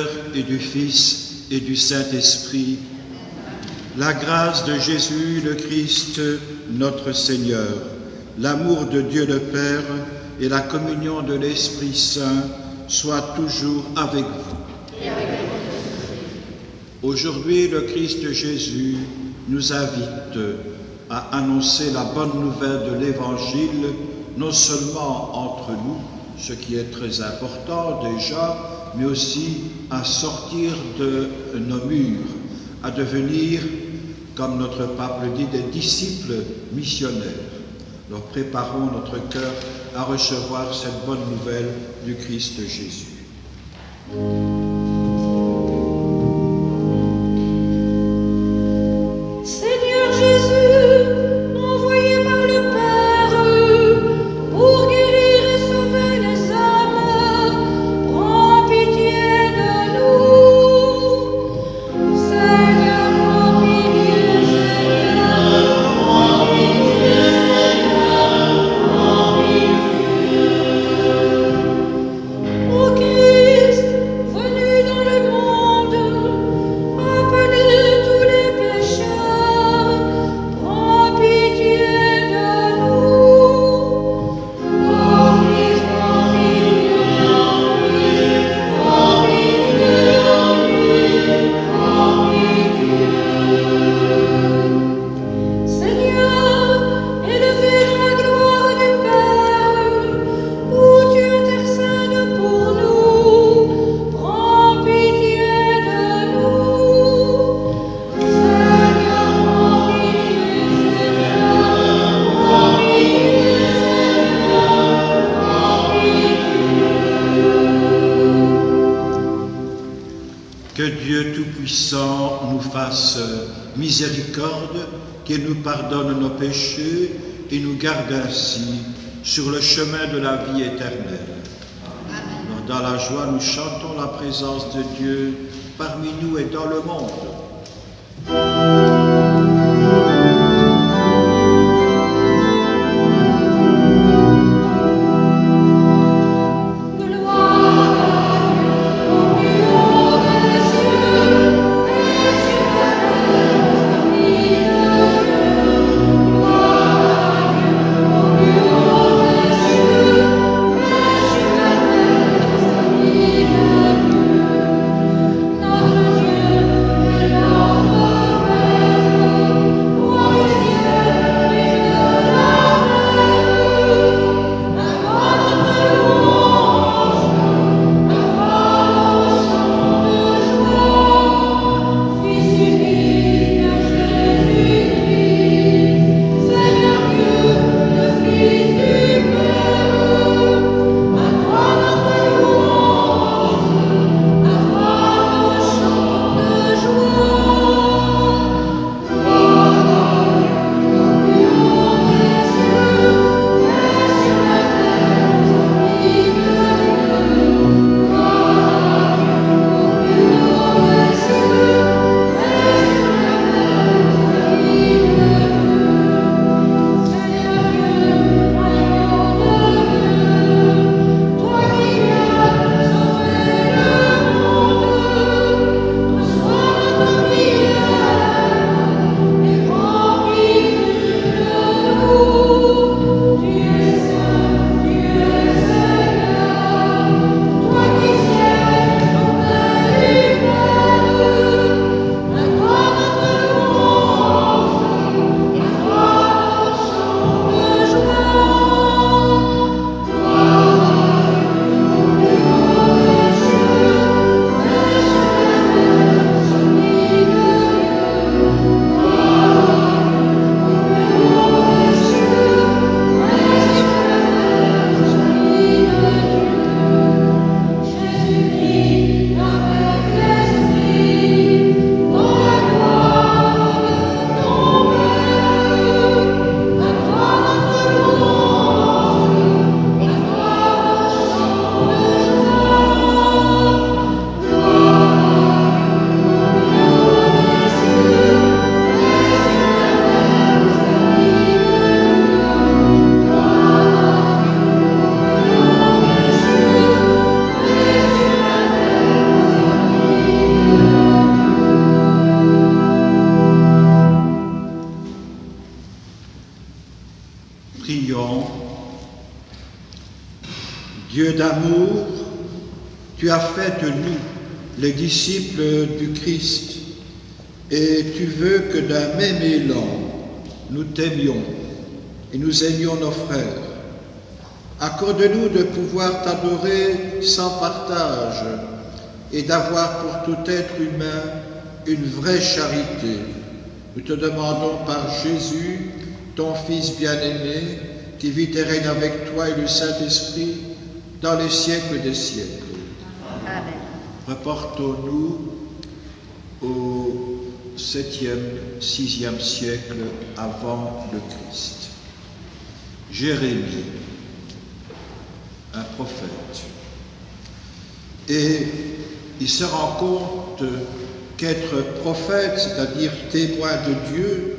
Père et du Fils et du Saint-Esprit. La grâce de Jésus le Christ, notre Seigneur, l'amour de Dieu le Père et la communion de l'Esprit Saint soient toujours avec vous. Aujourd'hui, le Christ Jésus nous invite à annoncer la bonne nouvelle de l'Évangile, non seulement entre nous, ce qui est très important déjà, mais aussi à sortir de nos murs, à devenir, comme notre pape le dit, des disciples missionnaires. Alors préparons notre cœur à recevoir cette bonne nouvelle du Christ Jésus. Que Dieu Tout-Puissant nous fasse miséricorde, qu'il nous pardonne nos péchés et nous garde ainsi sur le chemin de la vie éternelle. Amen. Dans la joie, nous chantons la présence de Dieu parmi nous et dans le monde. Notre Dieu est notre Père. Tu as fait de nous les disciples du Christ, et tu veux que d'un même élan, nous t'aimions et nous aimions nos frères. Accorde-nous de pouvoir t'adorer sans partage et d'avoir pour tout être humain une vraie charité. Nous te demandons par Jésus, ton Fils bien-aimé, qui vit et règne avec toi et le Saint-Esprit dans les siècles des siècles. Amen. Reportons-nous au 7e, 6e siècle avant le Christ. Jérémie, un prophète. Et il se rend compte qu'être prophète, c'est-à-dire témoin de Dieu,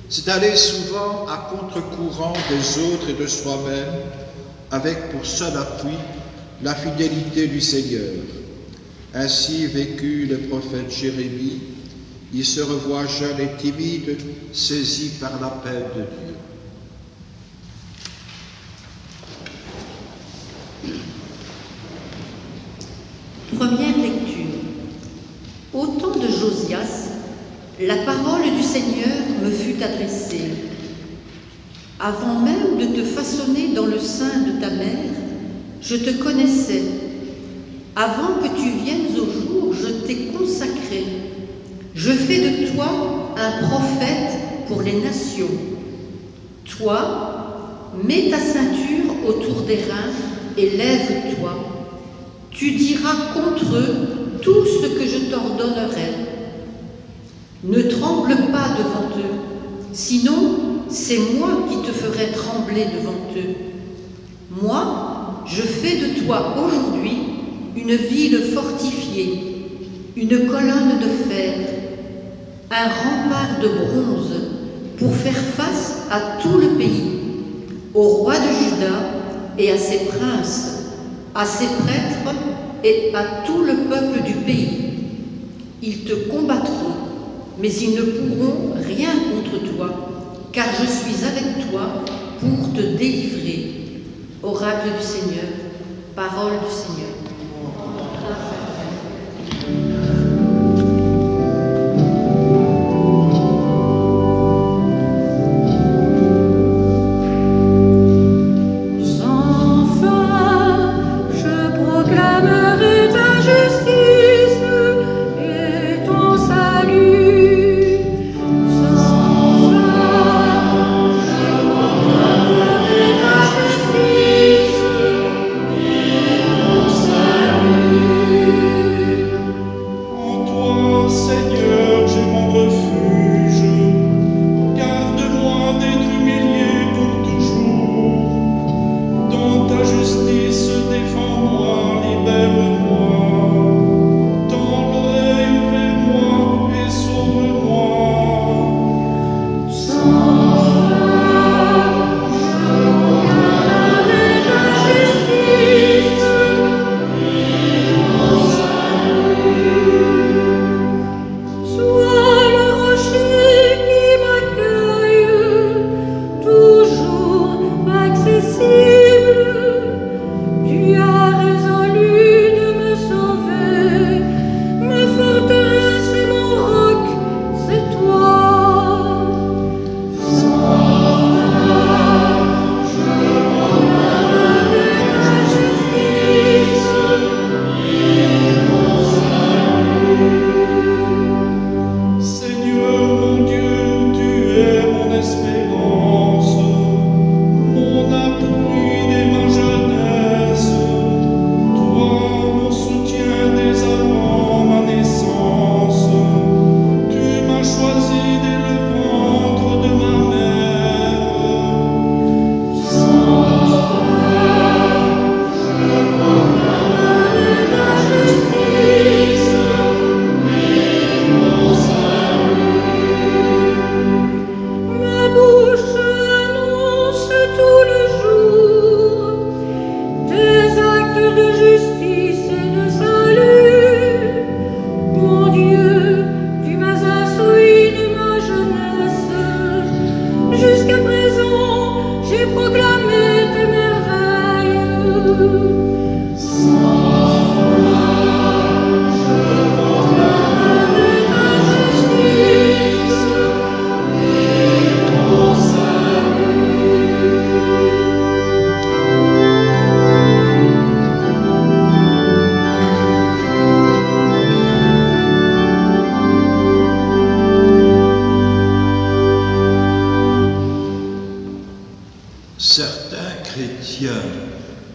c'est aller souvent à contre-courant des autres et de soi-même, avec pour seul appui la fidélité du Seigneur. Ainsi vécut le prophète Jérémie. Il se revoit jeune et timide, saisi par l'appel de Dieu. Première lecture. Au temps de Josias, la parole du Seigneur me fut adressée. Avant même de te façonner dans le sein de ta mère, je te connaissais. Avant que tu viennes au jour, je t'ai consacré. Je fais de toi un prophète pour les nations. Toi, mets ta ceinture autour des reins et lève-toi. Tu diras contre eux tout ce que je t'ordonnerai. Ne tremble pas devant eux, sinon c'est moi qui te ferai trembler devant eux. Moi, je fais de toi aujourd'hui une ville fortifiée, une colonne de fer, un rempart de bronze pour faire face à tout le pays, au roi de Juda et à ses princes, à ses prêtres et à tout le peuple du pays. Ils te combattront, mais ils ne pourront rien contre toi, car je suis avec toi pour te délivrer. Oracle du Seigneur, parole du Seigneur. Sans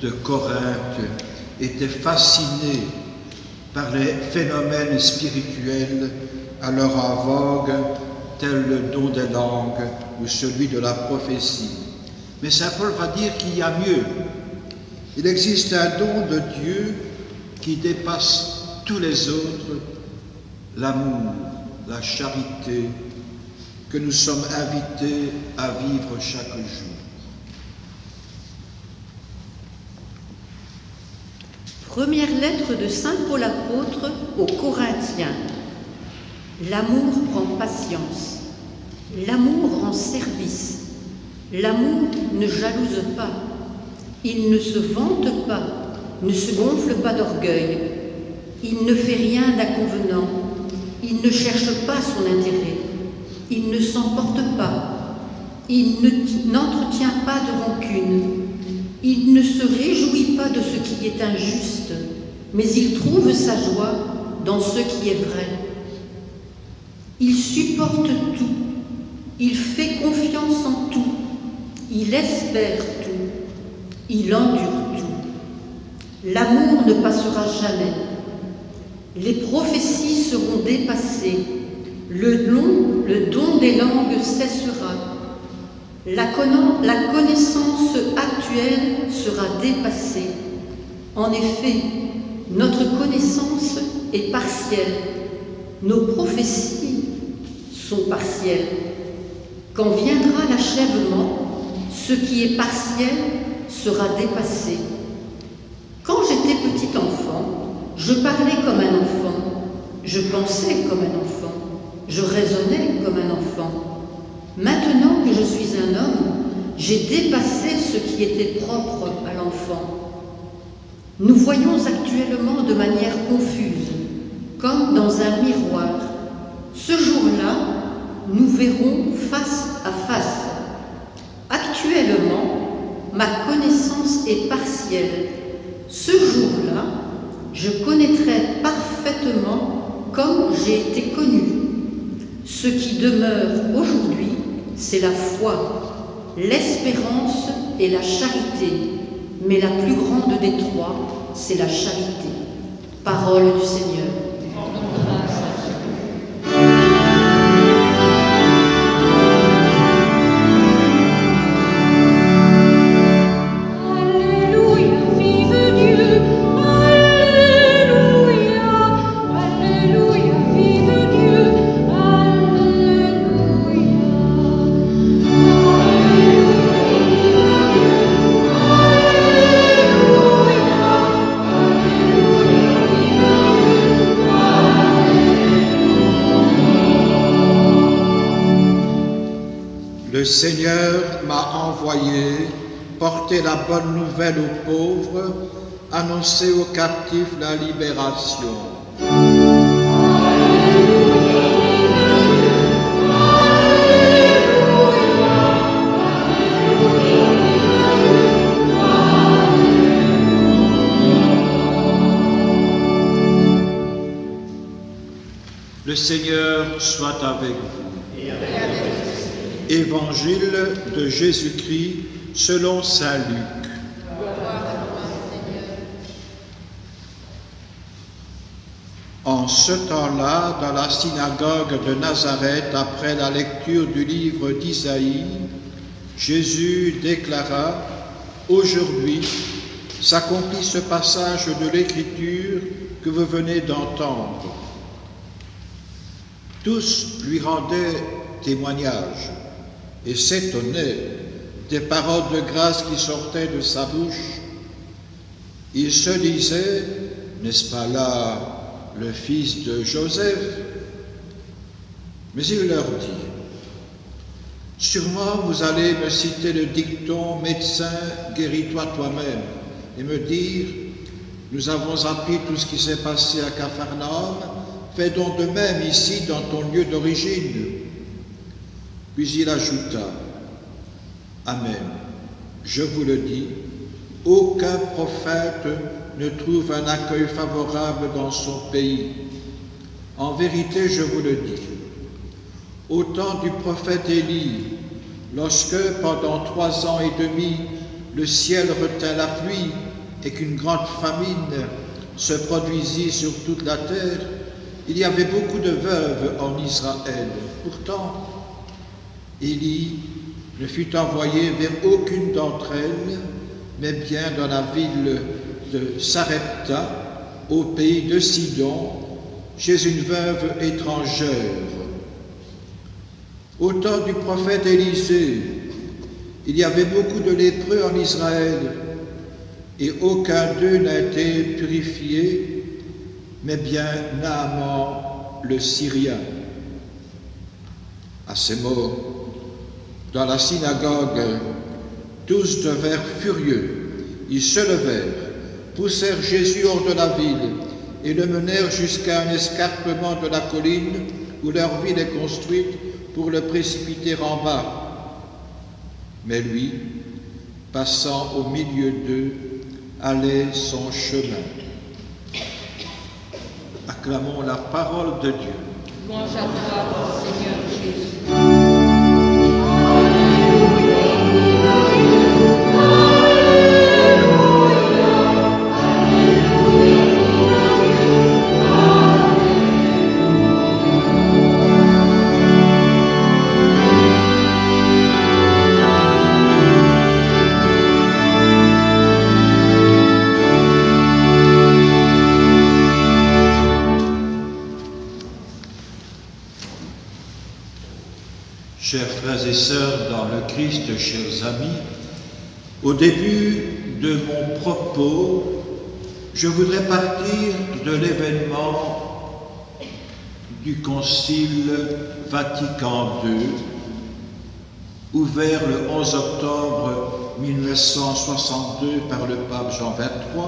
de Corinthe étaient fascinés par les phénomènes spirituels alors en vogue, tels le don des langues ou celui de la prophétie. Mais saint Paul va dire qu'il y a mieux. Il existe un don de Dieu qui dépasse tous les autres, l'amour, la charité, que nous sommes invités à vivre chaque jour. Première lettre de saint Paul apôtre aux Corinthiens. L'amour prend patience, l'amour rend service, l'amour ne jalouse pas, il ne se vante pas, ne se gonfle pas d'orgueil, il ne fait rien d'inconvenant, il ne cherche pas son intérêt, il ne s'emporte pas, il n'entretient pas de rancune, il ne se réjouit pas de ce qui est injuste, mais il trouve sa joie dans ce qui est vrai. Il supporte tout, il fait confiance en tout, il espère tout, il endure tout. L'amour ne passera jamais. Les prophéties seront dépassées, le don des langues cessera, la connaissance actuelle sera dépassée. En effet, notre connaissance est partielle, nos prophéties sont partielles. Quand viendra l'achèvement, ce qui est partiel sera dépassé. Quand j'étais petit enfant, je parlais comme un enfant, je pensais comme un enfant, je raisonnais comme un enfant. Maintenant que je suis un homme, j'ai dépassé ce qui était propre à l'enfant. Nous voyons actuellement de manière confuse, comme dans un miroir. Ce jour-là, nous verrons face à face. Actuellement, ma connaissance est partielle. Ce jour-là, je connaîtrai parfaitement comme j'ai été connu. Ce qui demeure aujourd'hui, c'est la foi, l'espérance et la charité. Mais la plus grande des trois, c'est la charité. Parole du Seigneur. Le Seigneur m'a envoyé porter la bonne nouvelle aux pauvres, annoncer aux captifs la libération. Le Seigneur soit avec vous. Évangile de Jésus-Christ selon saint Luc. En ce temps-là, dans la synagogue de Nazareth, après la lecture du livre d'Isaïe, Jésus déclara « Aujourd'hui s'accomplit ce passage de l'Écriture que vous venez d'entendre. » Tous lui rendaient témoignage et s'étonnaient des paroles de grâce qui sortaient de sa bouche. Ils se disaient, n'est-ce pas là le fils de Joseph? Mais il leur dit, sûrement vous allez me citer le dicton « Médecin, guéris-toi toi-même » et me dire, nous avons appris tout ce qui s'est passé à Capharnaüm, fais donc de même ici dans ton lieu d'origine. Puis il ajouta, Amen, je vous le dis, aucun prophète ne trouve un accueil favorable dans son pays. En vérité, je vous le dis, au temps du prophète Élie, lorsque pendant 3 ans et demi le ciel retint la pluie et qu'une grande famine se produisit sur toute la terre, il y avait beaucoup de veuves en Israël. Pourtant, Élie ne fut envoyé vers aucune d'entre elles, mais bien dans la ville de Sarepta, au pays de Sidon, chez une veuve étrangère. Au temps du prophète Élisée, il y avait beaucoup de lépreux en Israël, et aucun d'eux n'a été purifié, mais bien Naaman le Syrien. À ces mots, dans la synagogue, tous devinrent furieux. Ils se levèrent, poussèrent Jésus hors de la ville et le menèrent jusqu'à un escarpement de la colline où leur ville est construite pour le précipiter en bas. Mais lui, passant au milieu d'eux, allait son chemin. Acclamons la parole de Dieu. Louange à toi, Seigneur Jésus. Chers frères et sœurs dans le Christ, chers amis, au début de mon propos, je voudrais partir de l'événement du Concile Vatican II, ouvert le 11 octobre 1962 par le pape Jean XXIII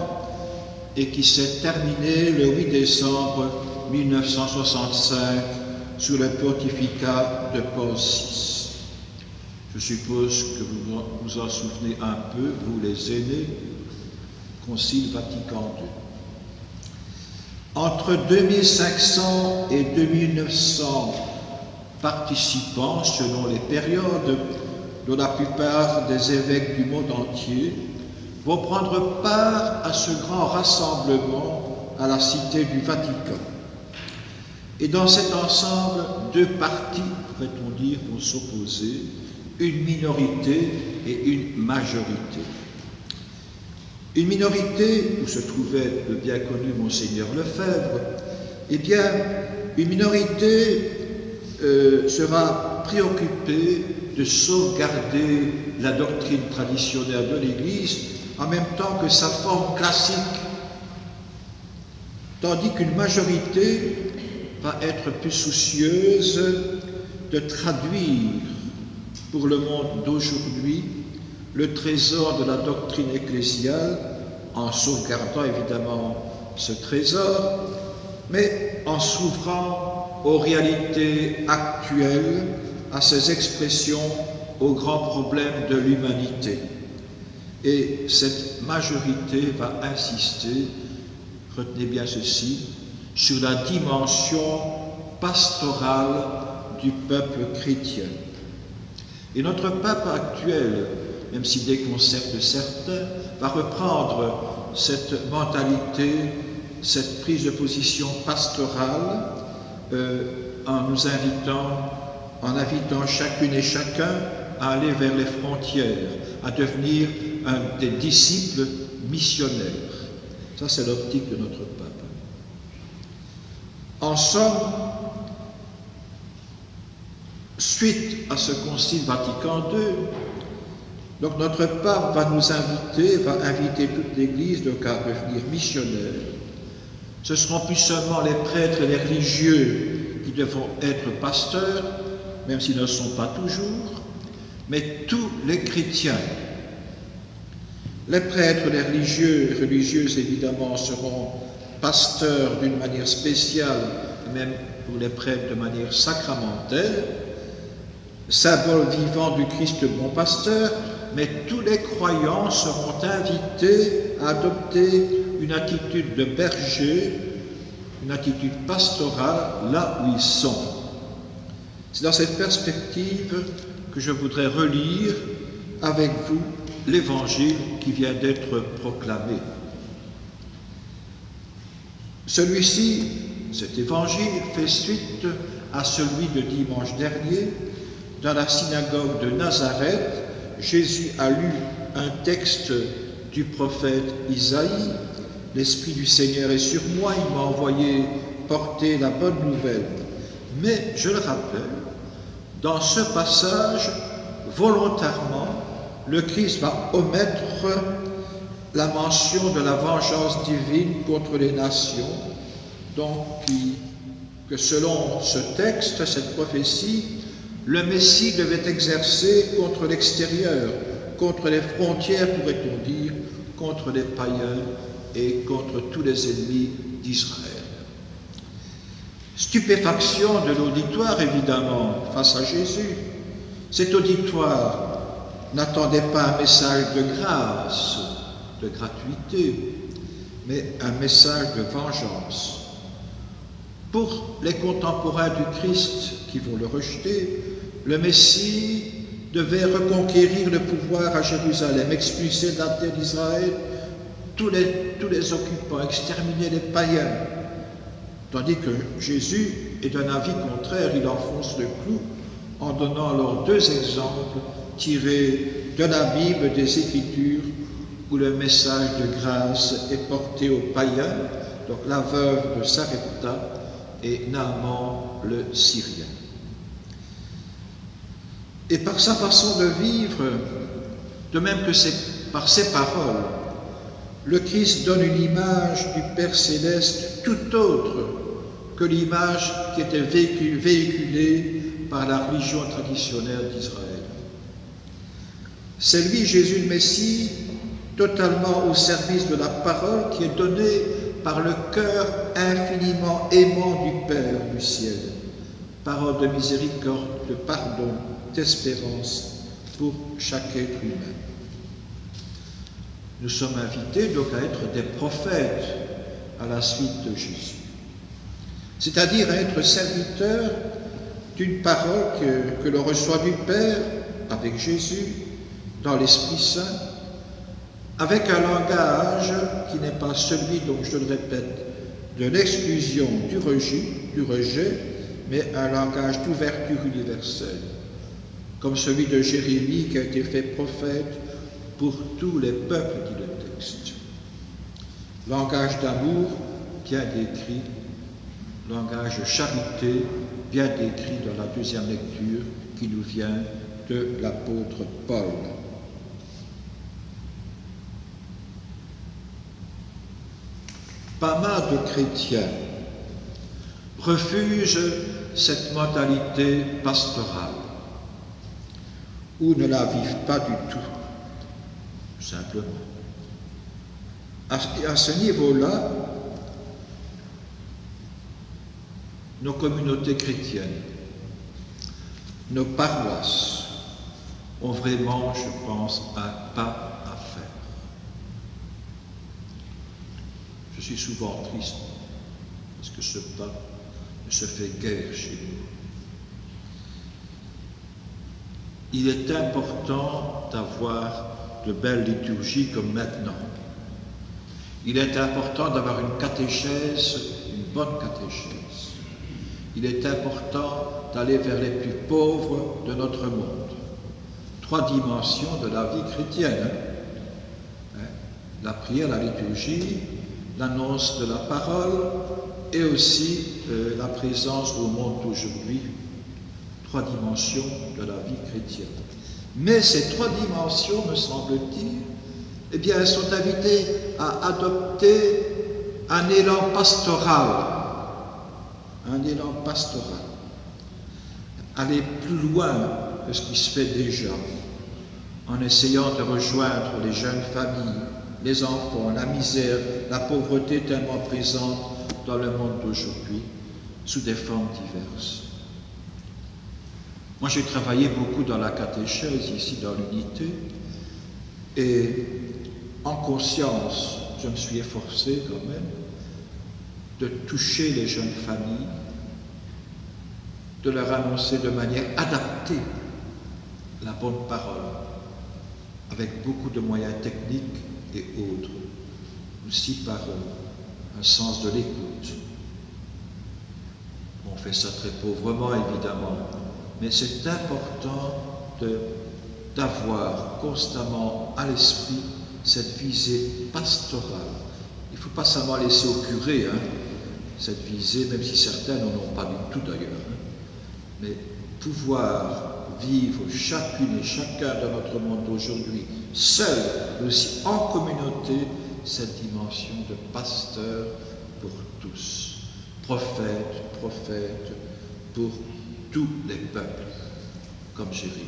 et qui s'est terminé le 8 décembre 1965 sous le pontificat de Paul VI. Je suppose que vous vous en souvenez un peu, vous les aînés, Concile Vatican II. Entre 2500 et 2900 participants, selon les périodes, dont la plupart des évêques du monde entier vont prendre part à ce grand rassemblement à la Cité du Vatican. Et dans cet ensemble, deux partis, pourrait-on dire, vont s'opposer, une minorité et une majorité. Une minorité, où se trouvait le bien connu Monseigneur Lefebvre, eh bien, une minorité sera préoccupée de sauvegarder la doctrine traditionnelle de l'Église en même temps que sa forme classique, tandis qu'une majorité va être plus soucieuse de traduire pour le monde d'aujourd'hui le trésor de la doctrine ecclésiale, en sauvegardant évidemment ce trésor, mais en s'ouvrant aux réalités actuelles, à ses expressions, aux grands problèmes de l'humanité. Et cette majorité va insister, retenez bien ceci, sur la dimension pastorale du peuple chrétien. Et notre pape actuel, même s'il déconcerte certains, va reprendre cette mentalité, cette prise de position pastorale en invitant chacune et chacun à aller vers les frontières, à devenir des disciples missionnaires. Ça, c'est l'optique de notre pape. En somme, suite à ce Concile Vatican II, donc notre pape va inviter toute l'Église donc à devenir missionnaire. Ce seront plus seulement les prêtres et les religieux qui devront être pasteurs, même s'ils ne le sont pas toujours, mais tous les chrétiens. Les prêtres, les religieux et religieuses évidemment seront pasteurs d'une manière spéciale, même pour les prêtres de manière sacramentelle, symbole vivant du Christ bon pasteur, mais tous les croyants seront invités à adopter une attitude de berger, une attitude pastorale là où ils sont. C'est dans cette perspective que je voudrais relire avec vous l'évangile qui vient d'être proclamé. Celui-ci, cet évangile, fait suite à celui de dimanche dernier. Dans la synagogue de Nazareth, Jésus a lu un texte du prophète Isaïe. « L'Esprit du Seigneur est sur moi, il m'a envoyé porter la bonne nouvelle. » Mais, je le rappelle, dans ce passage, volontairement, le Christ va omettre la mention de la vengeance divine contre les nations, donc que selon ce texte, cette prophétie, le Messie devait exercer contre l'extérieur, contre les frontières, pourrait-on dire, contre les païens et contre tous les ennemis d'Israël. Stupéfaction de l'auditoire, évidemment, face à Jésus. Cet auditoire n'attendait pas un message de grâce, de gratuité, mais un message de vengeance. Pour les contemporains du Christ qui vont le rejeter, le Messie devait reconquérir le pouvoir à Jérusalem, expulser de la terre d'Israël tous les occupants, exterminer les païens. Tandis que Jésus est d'un avis contraire, il enfonce le clou en donnant alors deux exemples tirés de la Bible, des Écritures, où le message de grâce est porté aux païens, donc la veuve de Sarepta et Naaman le Syrien. Et par sa façon de vivre, de même que par ses paroles, le Christ donne une image du Père Céleste tout autre que l'image qui était véhiculée par la religion traditionnelle d'Israël. C'est lui, Jésus le Messie, totalement au service de la parole qui est donnée par le cœur infiniment aimant du Père du ciel. Parole de miséricorde, de pardon, d'espérance pour chaque être humain. Nous sommes invités donc à être des prophètes à la suite de Jésus, c'est-à-dire à être serviteurs d'une parole que l'on reçoit du Père avec Jésus, dans l'Esprit Saint, avec un langage qui n'est pas celui, donc je le répète, de l'exclusion, du rejet, mais un langage d'ouverture universelle, comme celui de Jérémie qui a été fait prophète pour tous les peuples, dit le texte. Langage d'amour bien décrit, langage de charité bien décrit dans la deuxième lecture qui nous vient de l'apôtre Paul. Pas mal de chrétiens refusent cette modalité pastorale ou ne la vivent pas du tout, simplement. À ce niveau-là, nos communautés chrétiennes, nos paroisses ont vraiment, je pense, un pas à faire. Je suis souvent triste parce que ce pas ne se fait guère chez nous. Il est important d'avoir de belles liturgies comme maintenant. Il est important d'avoir une catéchèse, une bonne catéchèse. Il est important d'aller vers les plus pauvres de notre monde. 3 dimensions de la vie chrétienne. La prière, la liturgie, l'annonce de la parole et aussi la présence au monde d'aujourd'hui. 3 dimensions de la vie chrétienne. Mais ces 3 dimensions, me semble-t-il, eh bien, elles sont invitées à adopter un élan pastoral. Un élan pastoral. Aller plus loin que ce qui se fait déjà, en essayant de rejoindre les jeunes familles, les enfants, la misère, la pauvreté tellement présente dans le monde d'aujourd'hui, sous des formes diverses. Moi, j'ai travaillé beaucoup dans la catéchèse, ici dans l'unité, et en conscience, je me suis efforcé quand même de toucher les jeunes familles, de leur annoncer de manière adaptée la bonne parole, avec beaucoup de moyens techniques et autres, aussi par un sens de l'écoute. On fait ça très pauvrement, évidemment, mais c'est important d'avoir constamment à l'esprit cette visée pastorale. Il ne faut pas seulement laisser au curé cette visée, même si certains n'en ont pas du tout d'ailleurs, mais pouvoir vivre chacune et chacun dans notre monde aujourd'hui, seul, mais aussi en communauté, cette dimension de pasteur pour tous, prophète pour tous les peuples, comme Jérémie.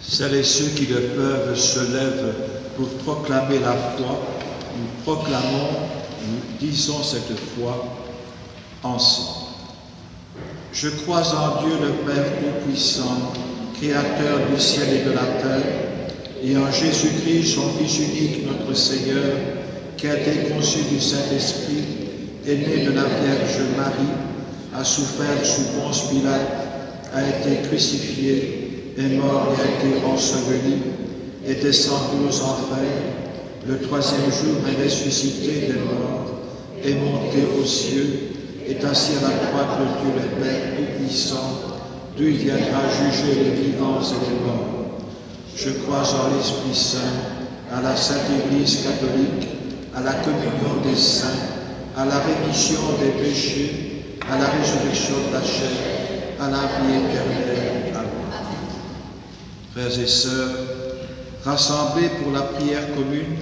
Celles et ceux qui le peuvent se lèvent pour proclamer la foi. Nous proclamons, nous disons cette foi ensemble. Je crois en Dieu le Père Tout-Puissant, Créateur du ciel et de la terre, et en Jésus-Christ, son Fils unique, notre Seigneur, qui a été conçu du Saint-Esprit, est né de la Vierge Marie, a souffert sous Ponce Pilate, a été crucifié, est mort et a été enseveli, est descendu aux enfers, le troisième jour est ressuscité des morts, est monté aux cieux, est assis à la droite de Dieu le Père Tout-Puissant, d'où il viendra juger les vivants et les morts. Je crois en l'Esprit Saint, à la Sainte Église catholique, à la communion des saints, à la rémission des péchés, à la résurrection de la chair, à la vie éternelle. Amen. Frères et sœurs, rassemblés pour la prière commune,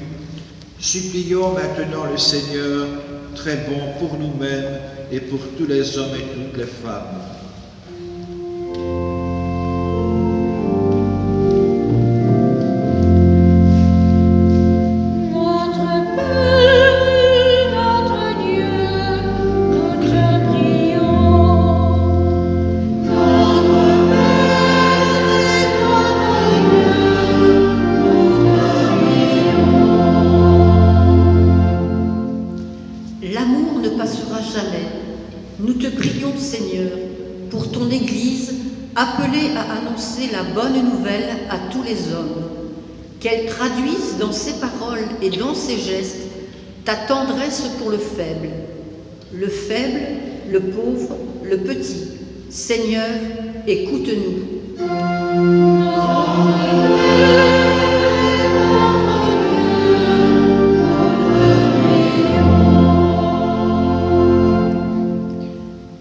supplions maintenant le Seigneur, très bon pour nous-mêmes et pour tous les hommes et toutes les femmes. L'amour ne passera jamais. Nous te prions, Seigneur, pour ton Église, appelée à annoncer la bonne nouvelle à tous les hommes, qu'elle traduise dans ses paroles et dans ses gestes ta tendresse pour le faible, le pauvre, le petit. Seigneur, écoute-nous.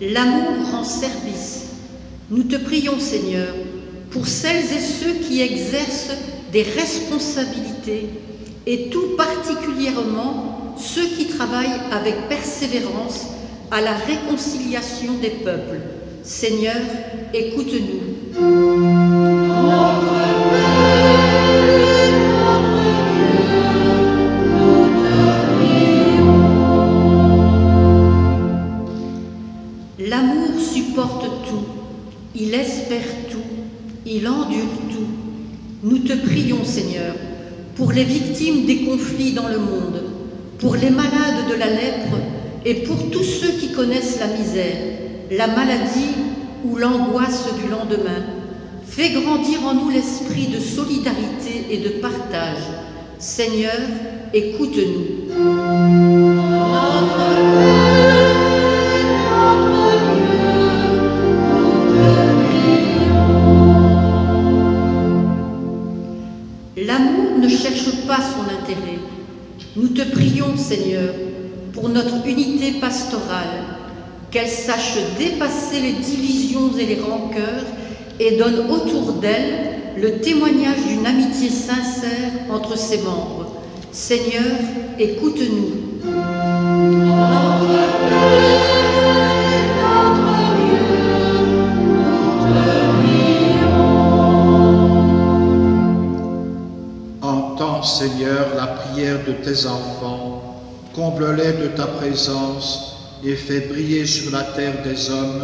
L'amour rend service. Nous te prions, Seigneur, pour celles et ceux qui exercent des responsabilités, et tout particulièrement ceux qui travaillent avec persévérance à la réconciliation des peuples. Seigneur, écoute-nous. L'amour supporte tout, il espère tout, il endure tout. Nous te prions, Seigneur, pour les victimes des conflits dans le monde, pour les malades de la lèpre et pour tous ceux qui connaissent la misère, la maladie ou l'angoisse du lendemain. Fais grandir en nous l'esprit de solidarité et de partage. Seigneur, écoute-nous. L'amour ne cherche pas son intérêt. Nous te prions, Seigneur, pour notre unité pastorale, qu'elle sache dépasser les divisions et les rancœurs et donne autour d'elle le témoignage d'une amitié sincère entre ses membres. Seigneur, écoute-nous. Entends, Seigneur, la prière de tes enfants, comble-les de ta présence et fais briller sur la terre des hommes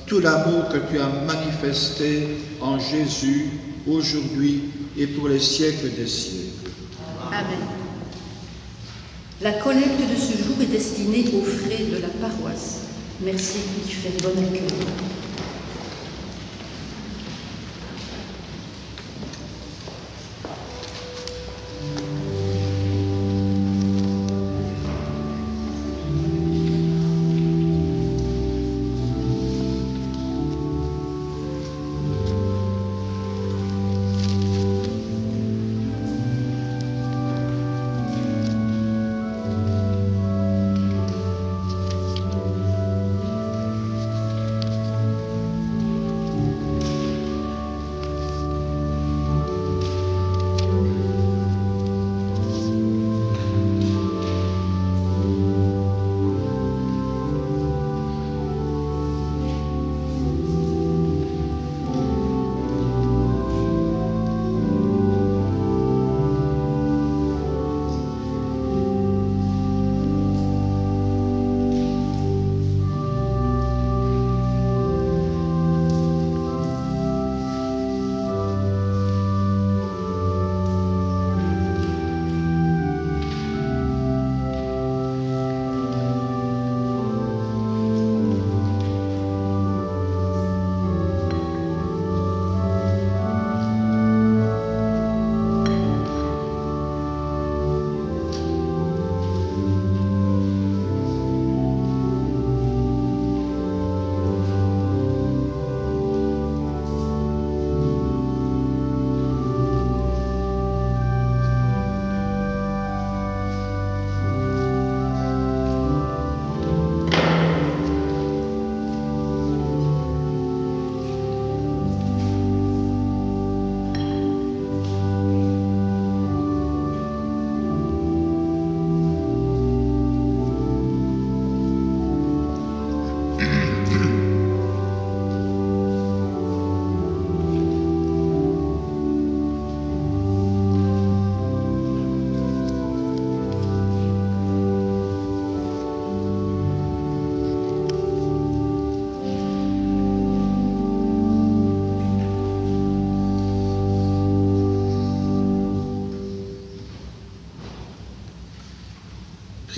tout l'amour que tu as manifesté en Jésus, aujourd'hui et pour les siècles des siècles. Amen. La collecte de ce jour est destinée aux frais de la paroisse. Merci d'y faire bon accueil.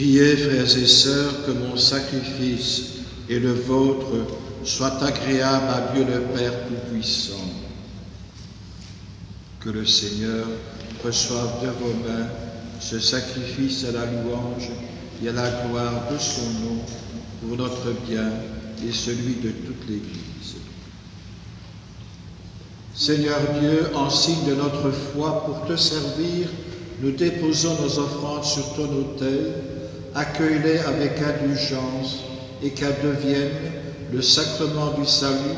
Priez, frères et sœurs, que mon sacrifice et le vôtre soient agréables à Dieu le Père Tout-Puissant. Que le Seigneur reçoive de vos mains ce sacrifice à la louange et à la gloire de son nom, pour notre bien et celui de toute l'Église. Seigneur Dieu, en signe de notre foi pour te servir, nous déposons nos offrandes sur ton autel. Accueille-les avec indulgence et qu'elles deviennent le sacrement du salut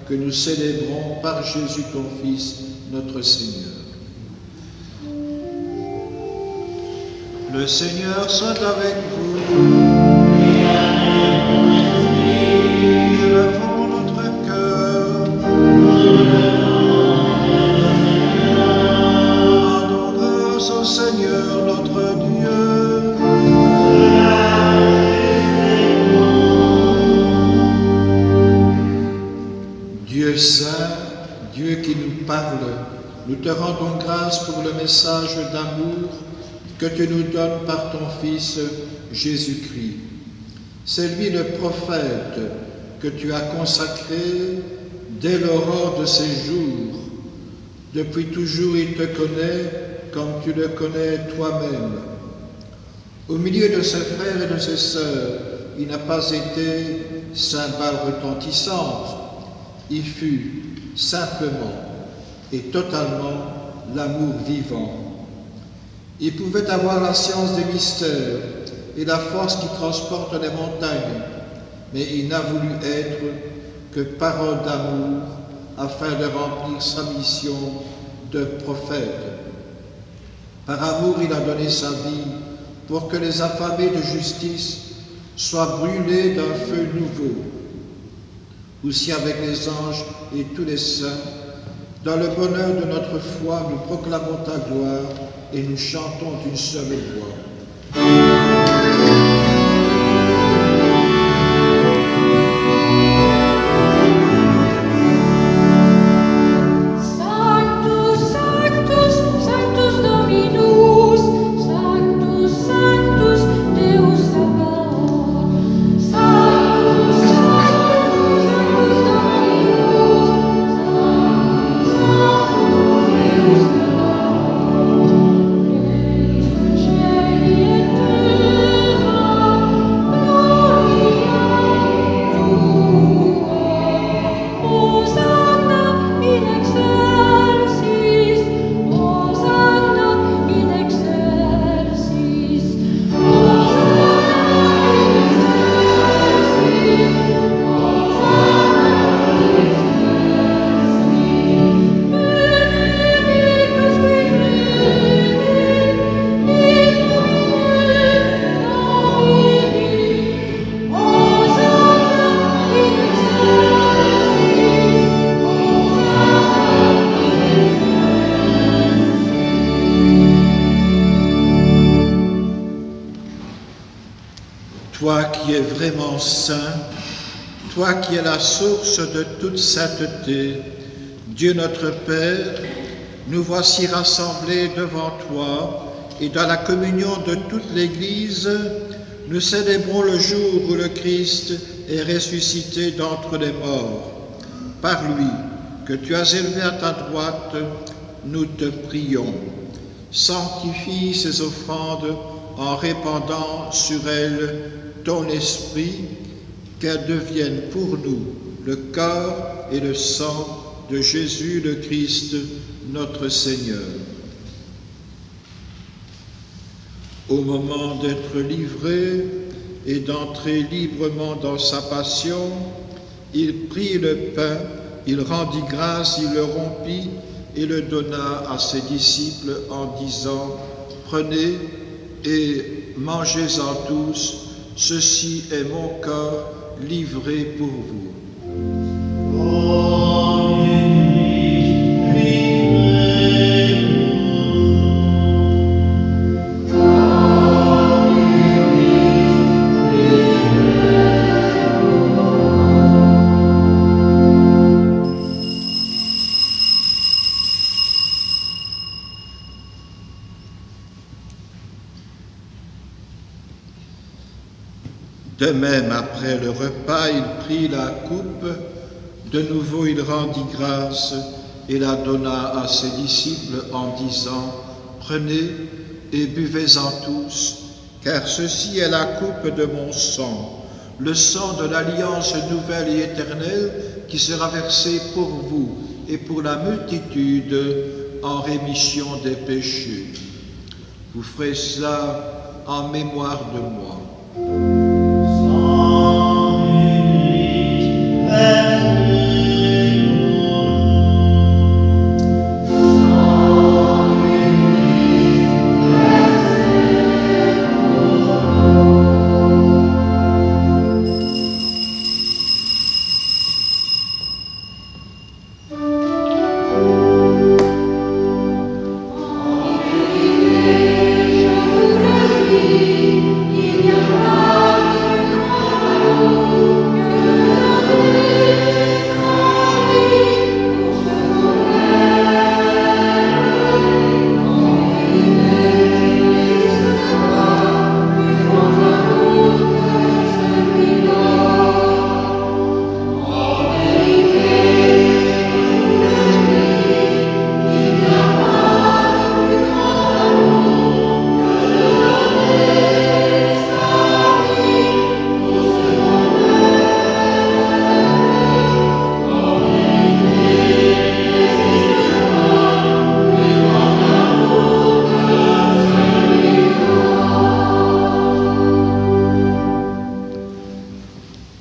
que nous célébrons par Jésus ton Fils, notre Seigneur. Le Seigneur soit avec vous. Élevons notre cœur. Rendons grâce au Seigneur notre Dieu. Dieu saint, Dieu qui nous parle, nous te rendons grâce pour le message d'amour que tu nous donnes par ton Fils Jésus-Christ. C'est lui le prophète que tu as consacré dès l'aurore de ses jours. Depuis toujours il te connaît comme tu le connais toi-même. Au milieu de ses frères et de ses sœurs, il n'a pas été cymbale retentissante. Il fut simplement et totalement l'amour vivant. Il pouvait avoir la science des mystères et la force qui transporte les montagnes, mais il n'a voulu être que parole d'amour afin de remplir sa mission de prophète. Par amour, il a donné sa vie pour que les affamés de justice soient brûlés d'un feu nouveau. Aussi avec les anges et tous les saints, dans le bonheur de notre foi, nous proclamons ta gloire et nous chantons d'une seule voix. Toi qui es vraiment saint, toi qui es la source de toute sainteté, Dieu notre Père, nous voici rassemblés devant toi et dans la communion de toute l'Église, nous célébrons le jour où le Christ est ressuscité d'entre les morts. Par lui, que tu as élevé à ta droite, nous te prions. Sanctifie ces offrandes en répandant sur elles ton esprit, qu'elles deviennent pour nous le corps et le sang de Jésus le Christ, notre Seigneur. Au moment d'être livré et d'entrer librement dans sa passion, il prit le pain, il rendit grâce, il le rompit et le donna à ses disciples en disant « Prenez et mangez-en tous, ceci est mon corps livré pour vous. » De même, après le repas, il prit la coupe, de nouveau il rendit grâce et la donna à ses disciples en disant « Prenez et buvez-en tous, car ceci est la coupe de mon sang, le sang de l'alliance nouvelle et éternelle qui sera versé pour vous et pour la multitude en rémission des péchés. Vous ferez cela en mémoire de moi.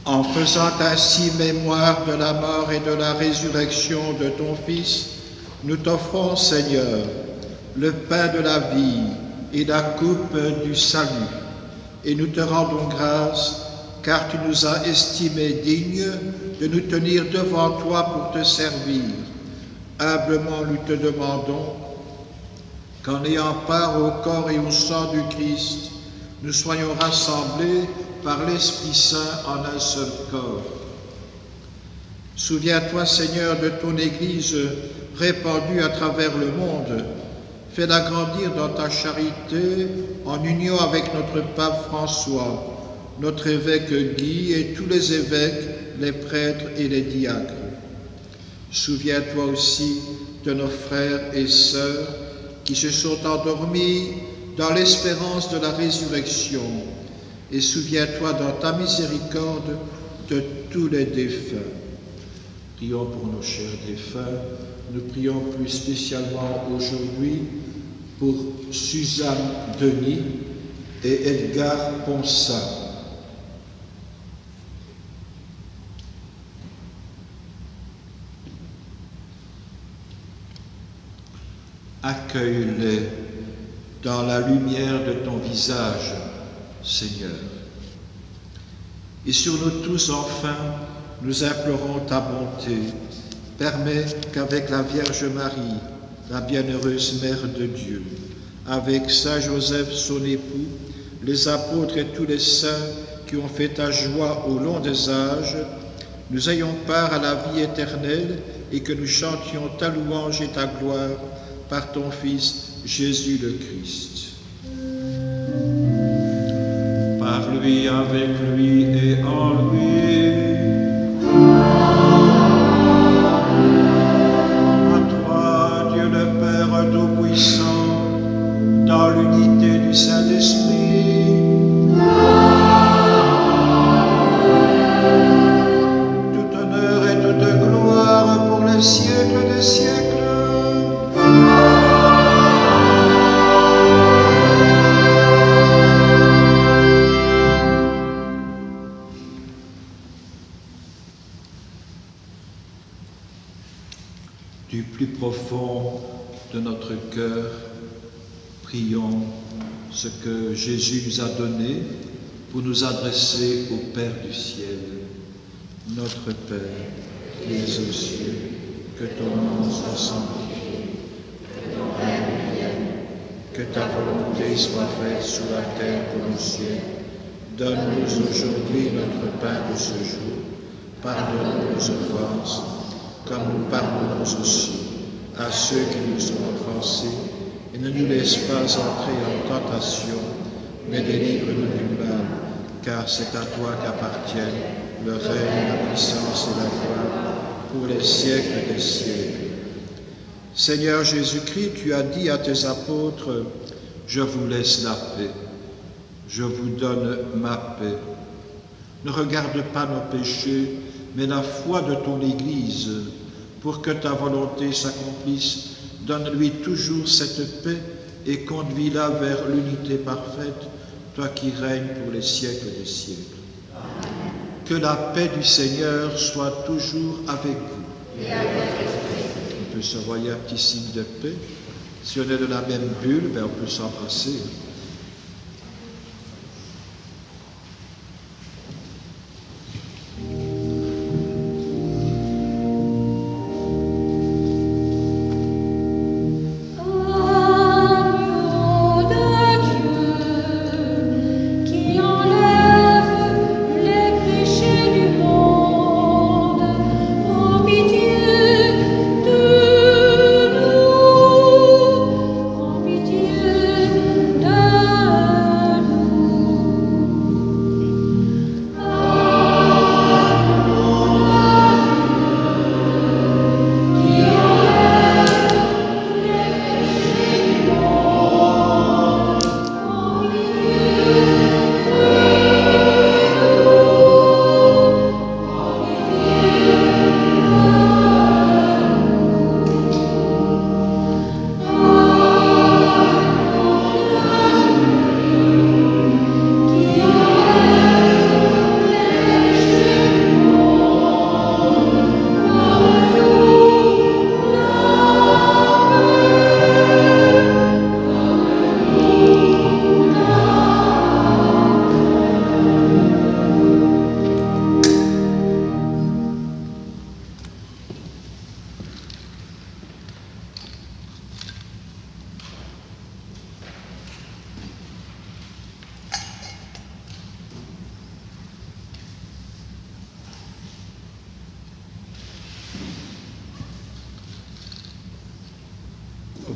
En faisant ainsi mémoire de la mort et de la résurrection de ton Fils, nous t'offrons, Seigneur, le pain de la vie et la coupe du salut, et nous te rendons grâce, car tu nous as estimés dignes de nous tenir devant toi pour te servir. Humblement nous te demandons qu'en ayant part au corps et au sang du Christ, nous soyons rassemblés par l'Esprit Saint en un seul corps. Souviens-toi, Seigneur, de ton Église répandue à travers le monde. Fais-la grandir dans ta charité en union avec notre pape François, notre évêque Guy et tous les évêques, les prêtres et les diacres. Souviens-toi aussi de nos frères et sœurs qui se sont endormis dans l'espérance de la résurrection, et souviens-toi dans ta miséricorde de tous les défunts. Prions pour nos chers défunts. Nous prions plus spécialement aujourd'hui pour Suzanne Denis et Edgar Ponsin. Accueille-les dans la lumière de ton visage, Seigneur. Et sur nous tous, enfin, nous implorons ta bonté. Permets qu'avec la Vierge Marie, la bienheureuse Mère de Dieu, avec Saint Joseph, son époux, les apôtres et tous les saints qui ont fait ta joie au long des âges, nous ayons part à la vie éternelle et que nous chantions ta louange et ta gloire par ton Fils, Jésus le Christ. Par lui, avec lui et en lui. À toi, Dieu le Père Tout-Puissant, dans l'unité du Saint-Esprit. Tout honneur et toute gloire pour les siècles des siècles. Du plus profond de notre cœur, prions ce que Jésus nous a donné pour nous adresser au Père du ciel. Notre Père, qui es aux cieux, que ton nom soit sanctifié, que ton règne vienne, que ta volonté soit faite sur la terre comme au ciel. Donne-nous aujourd'hui notre pain de ce jour. Pardonne nos offenses, comme nous pardonnons aussi à ceux qui nous ont offensés, et ne nous laisse pas entrer en tentation, mais délivre-nous du mal, car c'est à toi qu'appartiennent le règne, la puissance et la gloire, pour les siècles des siècles. Seigneur Jésus-Christ, tu as dit à tes apôtres, « Je vous laisse la paix, je vous donne ma paix. Ne regarde pas nos péchés, mais la foi de ton Église, pour que ta volonté s'accomplisse. Donne-lui toujours cette paix et conduis-la vers l'unité parfaite, toi qui règnes pour les siècles des siècles. Amen. Que la paix du Seigneur soit toujours avec vous. Et avec l'esprit. On peut s'envoyer un petit signe de paix. Si on est de la même bulle, on peut s'embrasser.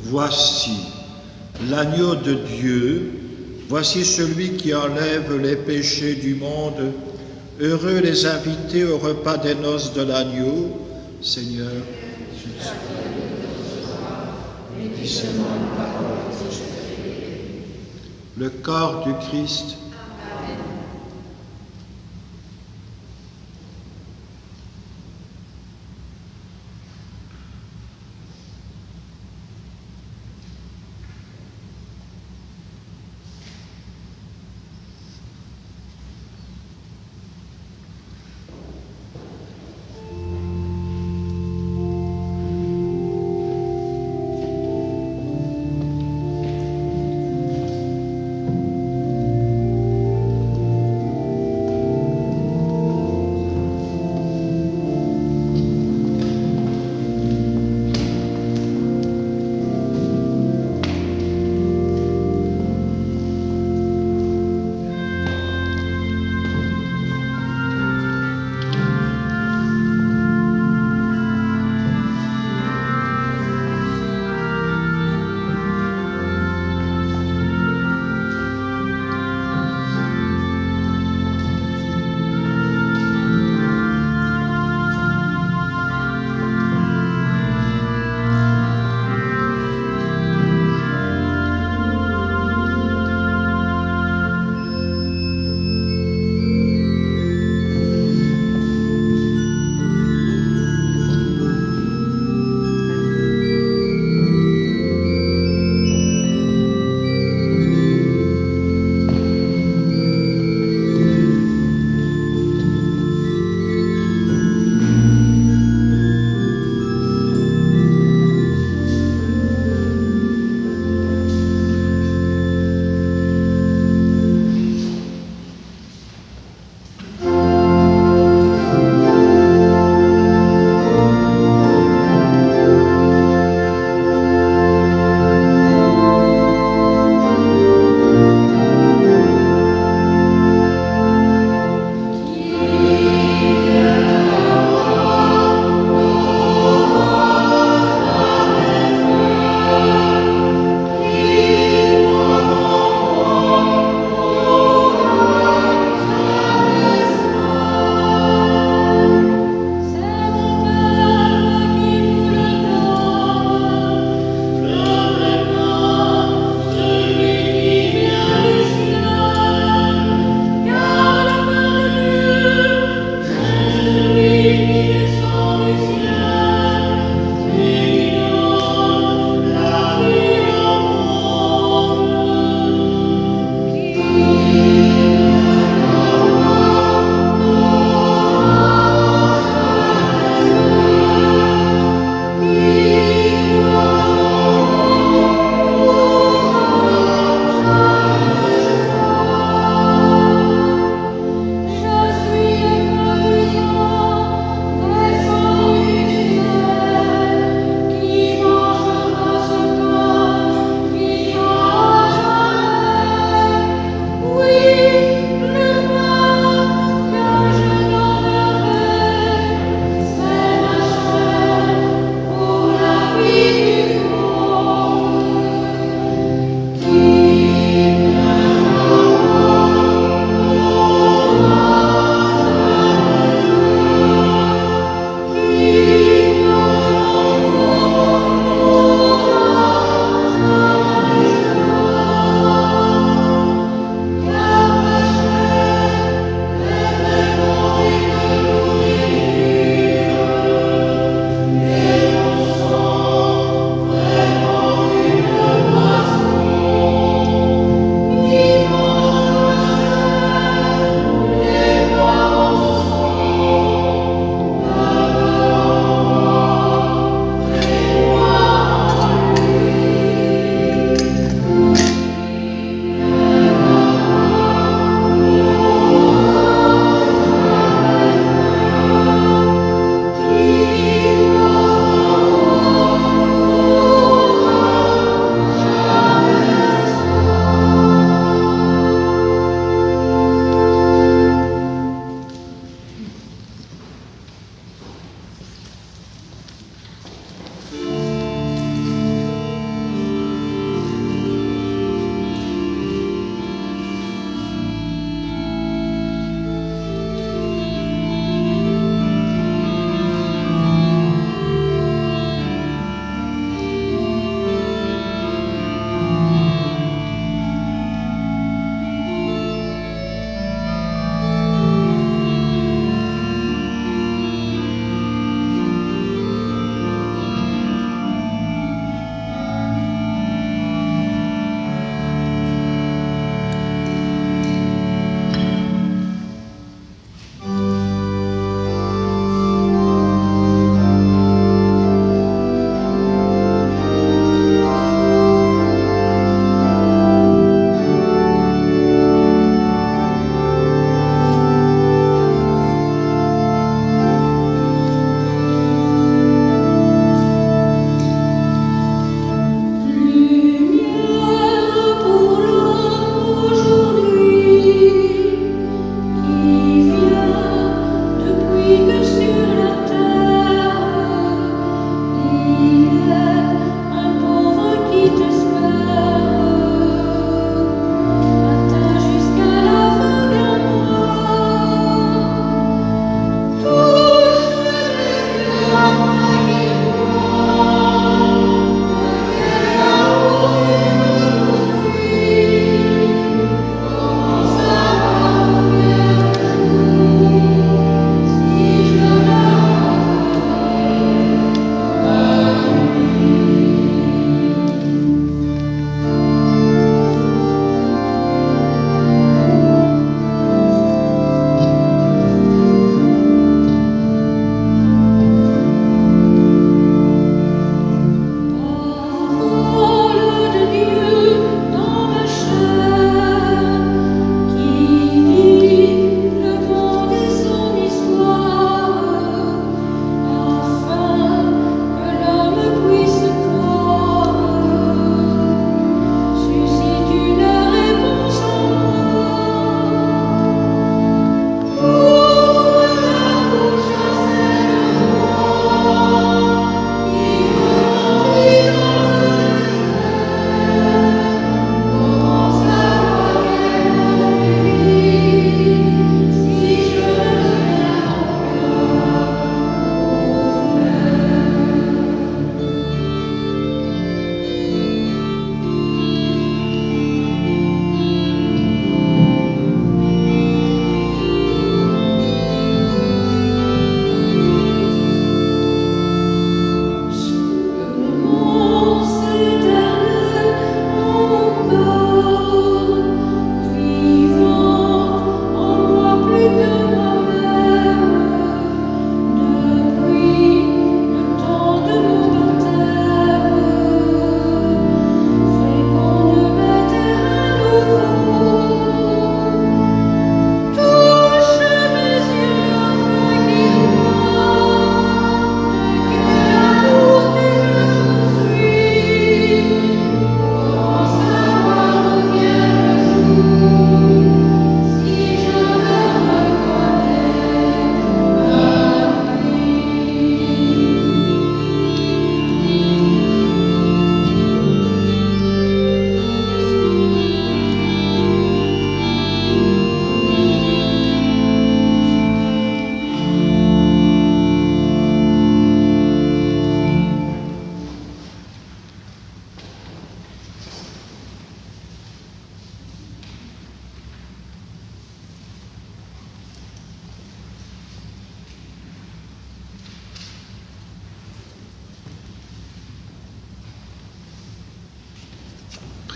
Voici l'agneau de Dieu, voici celui qui enlève les péchés du monde. Heureux les invités au repas des noces de l'agneau. Seigneur, le corps du Christ.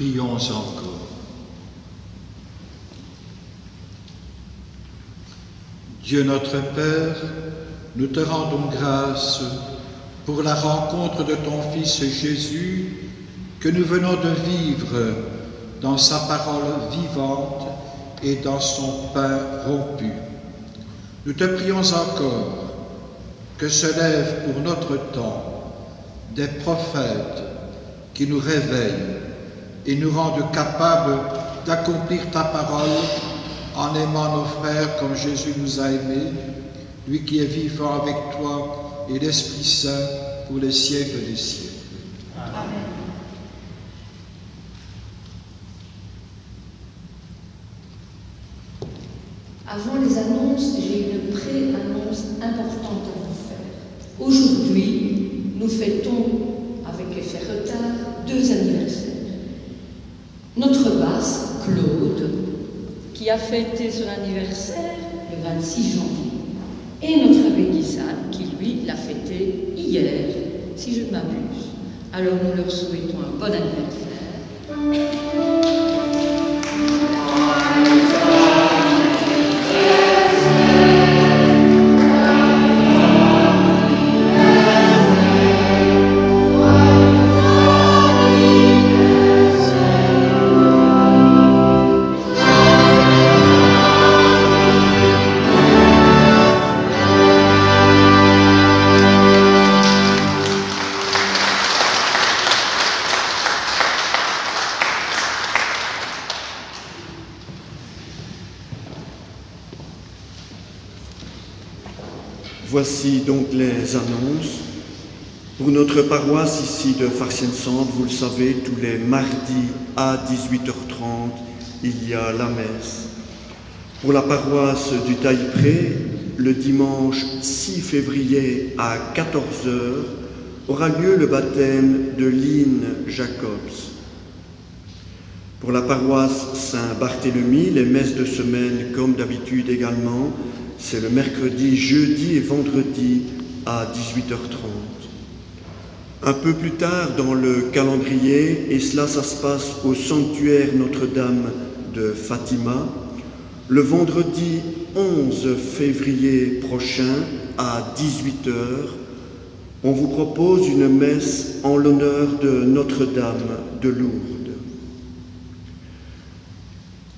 Prions encore. Dieu notre Père, nous te rendons grâce pour la rencontre de ton Fils Jésus que nous venons de vivre dans sa parole vivante et dans son pain rompu. Nous te prions encore que se lèvent pour notre temps des prophètes qui nous réveillent et nous rendent capables d'accomplir ta parole en aimant nos frères comme Jésus nous a aimés, lui qui est vivant avec toi et l'Esprit Saint pour les siècles des siècles. Amen. Avant les annonces, j'ai une pré-annonce importante à vous faire. Aujourd'hui, nous fêtons, avec effet retard, 2 anniversaires. Notre basse, Claude, qui a fêté son anniversaire le 26 janvier, et notre abbé Guissane, qui lui l'a fêté hier, si je ne m'abuse. Alors nous leur souhaitons un bon anniversaire. Voici donc les annonces. Pour notre paroisse ici de Farciennes-Centre, vous le savez, tous les mardis à 18h30, il y a la messe. Pour la paroisse du Taillepré, le dimanche 6 février à 14h aura lieu le baptême de Line Jacobs. Pour la paroisse Saint-Barthélemy, les messes de semaine, comme d'habitude également, c'est le mercredi, jeudi et vendredi à 18h30. Un peu plus tard dans le calendrier, et cela ça se passe au sanctuaire Notre-Dame de Fatima, le vendredi 11 février prochain à 18h, on vous propose une messe en l'honneur de Notre-Dame de Lourdes.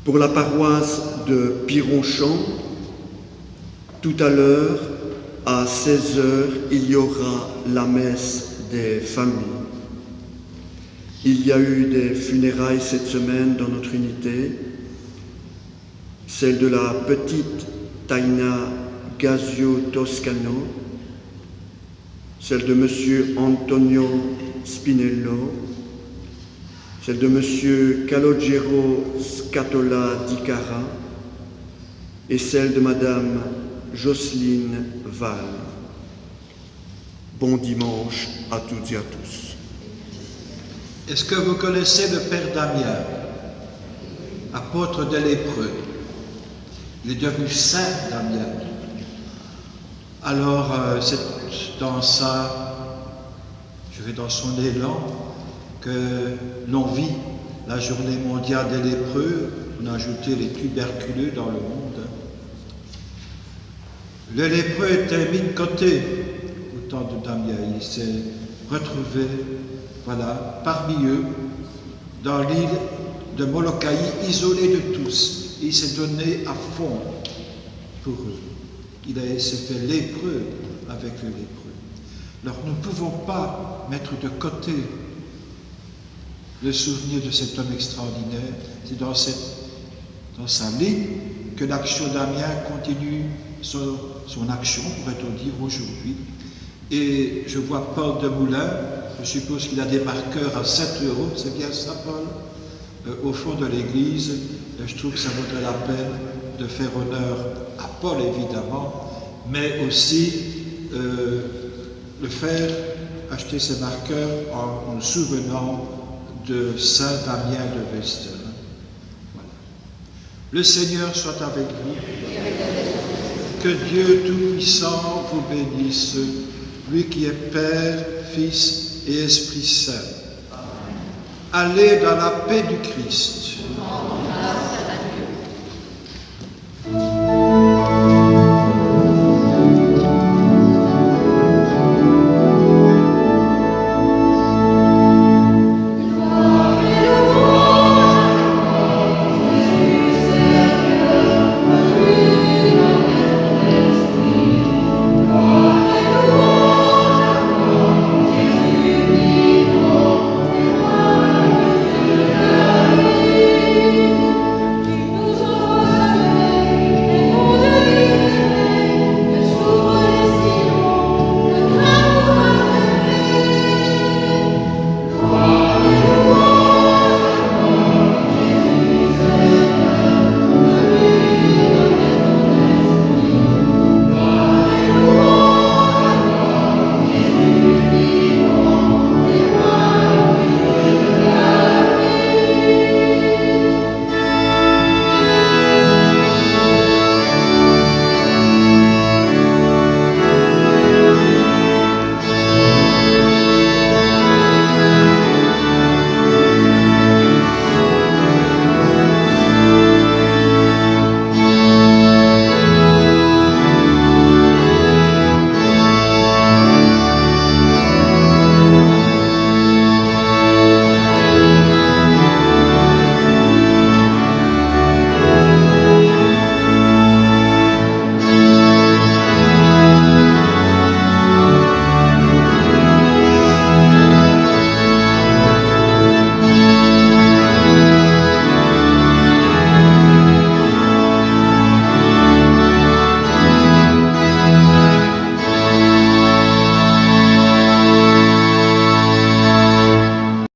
Pour la paroisse de Pironchamp, tout à l'heure, à 16h, il y aura la messe des familles. Il y a eu des funérailles cette semaine dans notre unité, celle de la petite Taina Gazio Toscano, celle de Monsieur Antonio Spinello, celle de Monsieur Calogero Scatola Di Cara et celle de Madame Jocelyne Val. Bon dimanche à toutes et à tous. Est-ce que vous connaissez le Père Damien, apôtre des lépreux? Il est devenu Saint Damien. Alors, c'est dans son élan que l'on vit la journée mondiale des lépreux. On a ajouté les tuberculeux dans le monde. Le lépreux était mis de côté au temps de Damien. Il s'est retrouvé, parmi eux, dans l'île de Molokaï, isolé de tous. Et il s'est donné à fond pour eux. Il s'est fait lépreux avec les lépreux. Alors nous ne pouvons pas mettre de côté le souvenir de cet homme extraordinaire. C'est dans sa ligne que l'action d'Amiens continue son action, pourrait-on dire, aujourd'hui. Et je vois Paul de Moulin, je suppose qu'il a des marqueurs à 7 €, c'est bien ça, Paul, au fond de l'église. Je trouve que ça vaudrait la peine de faire honneur à Paul, évidemment, mais aussi le faire acheter ces marqueurs en nous souvenant de Saint Damien de Vester. Voilà. Le Seigneur soit avec vous. Que Dieu Tout-Puissant vous bénisse, lui qui est Père, Fils et Esprit Saint. Allez dans la paix du Christ.